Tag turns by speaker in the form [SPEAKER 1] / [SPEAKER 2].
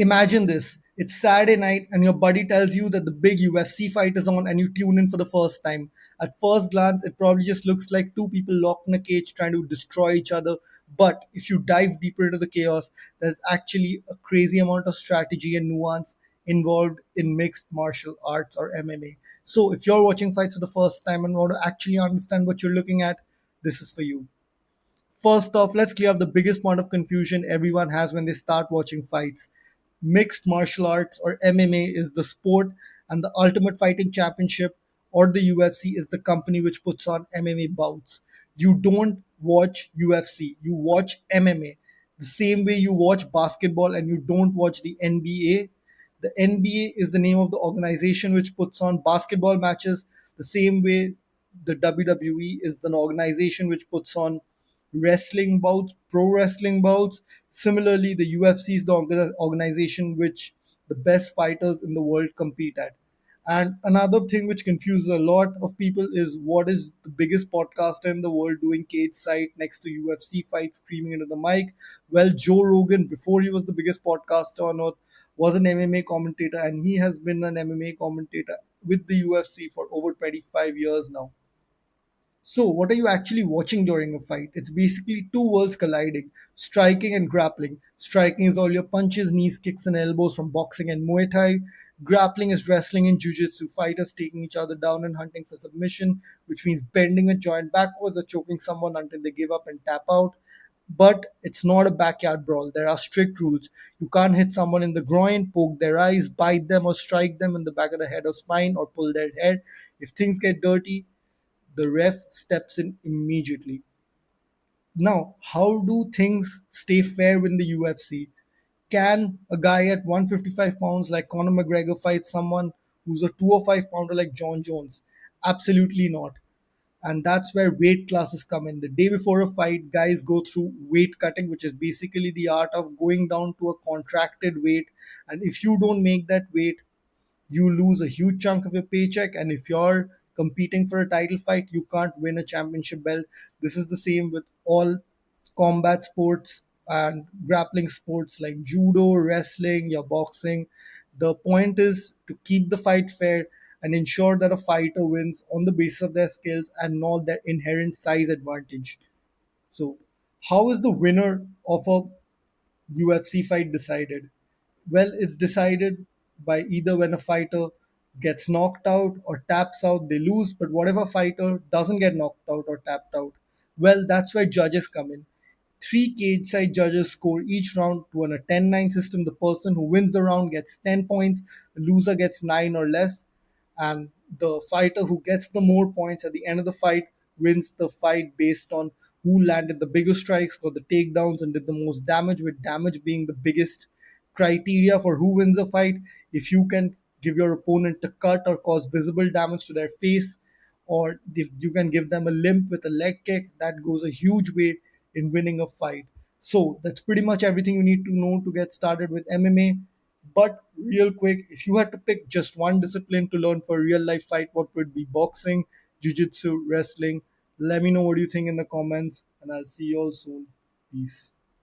[SPEAKER 1] Imagine this. It's Saturday night and your buddy tells you that the big UFC fight is on and you tune in for the first time. At first glance, it probably just looks like two people locked in a cage trying to destroy each other. But if you dive deeper into the chaos, there's actually a crazy amount of strategy and nuance involved in mixed martial arts or MMA. So if you're watching fights for the first time and want to actually understand what you're looking at, this is for you. First off, let's clear up the biggest point of confusion everyone has when they start watching fights. Mixed martial arts or MMA is the sport, and the Ultimate Fighting Championship or the UFC is the company which puts on MMA bouts. You don't watch UFC, you watch MMA. The same way you watch basketball and you don't watch the NBA. The NBA is the name of the organization which puts on basketball matches, the same way the WWE is the organization which puts on wrestling bouts, pro wrestling bouts. Similarly, the UFC is the organization which the best fighters in the world compete at. And another thing which confuses a lot of people is what is the biggest podcaster in the world doing cage side next to UFC fights, screaming into the mic? Well, Joe Rogan, before he was the biggest podcaster on earth, was an MMA commentator, and he has been an MMA commentator with the UFC for over 25 years now. So, what are you actually watching during a fight? It's basically two worlds colliding, striking and grappling. Striking is all your punches, knees, kicks, and elbows from boxing and Muay Thai. Grappling is wrestling and Jiu-Jitsu, fighters taking each other down and hunting for submission, which means bending a joint backwards or choking someone until they give up and tap out. But it's not a backyard brawl. There are strict rules. You can't hit someone in the groin, poke their eyes, bite them, or strike them in the back of the head or spine, or pull their head. If things get dirty, the ref steps in immediately. Now, how do things stay fair in the UFC? Can a guy at 155 pounds like Conor McGregor fight someone who's a 205 pounder like John Jones? Absolutely not. And that's where weight classes come in. The day before a fight, guys go through weight cutting, which is basically the art of going down to a contracted weight. And if you don't make that weight, you lose a huge chunk of your paycheck. And if you're competing for a title fight, you can't win a championship belt. This is the same with all combat sports and grappling sports like judo, wrestling, your boxing. The point is to keep the fight fair and ensure that a fighter wins on the basis of their skills and not their inherent size advantage. So, how is the winner of a UFC fight decided? Well, it's decided by either when a fighter gets knocked out or taps out, they lose. But whatever fighter doesn't get knocked out or tapped out, well, that's where judges come in. Three cage side judges score each round to a 10-9 system. The person who wins the round gets 10 points, the loser gets 9 or less, and the fighter who gets the more points at the end of the fight wins the fight based on who landed the biggest strikes, got the takedowns, and did the most damage, with damage being the biggest criteria for who wins a fight. If you can give your opponent a cut or cause visible damage to their face, or if you can give them a limp with a leg kick, that goes a huge way in winning a fight. So that's pretty much everything you need to know to get started with MMA. But real quick, if you had to pick just one discipline to learn for a real life fight, what would be boxing, jiu-jitsu, wrestling? Let me know what you think in the comments, and I'll see you all soon. Peace.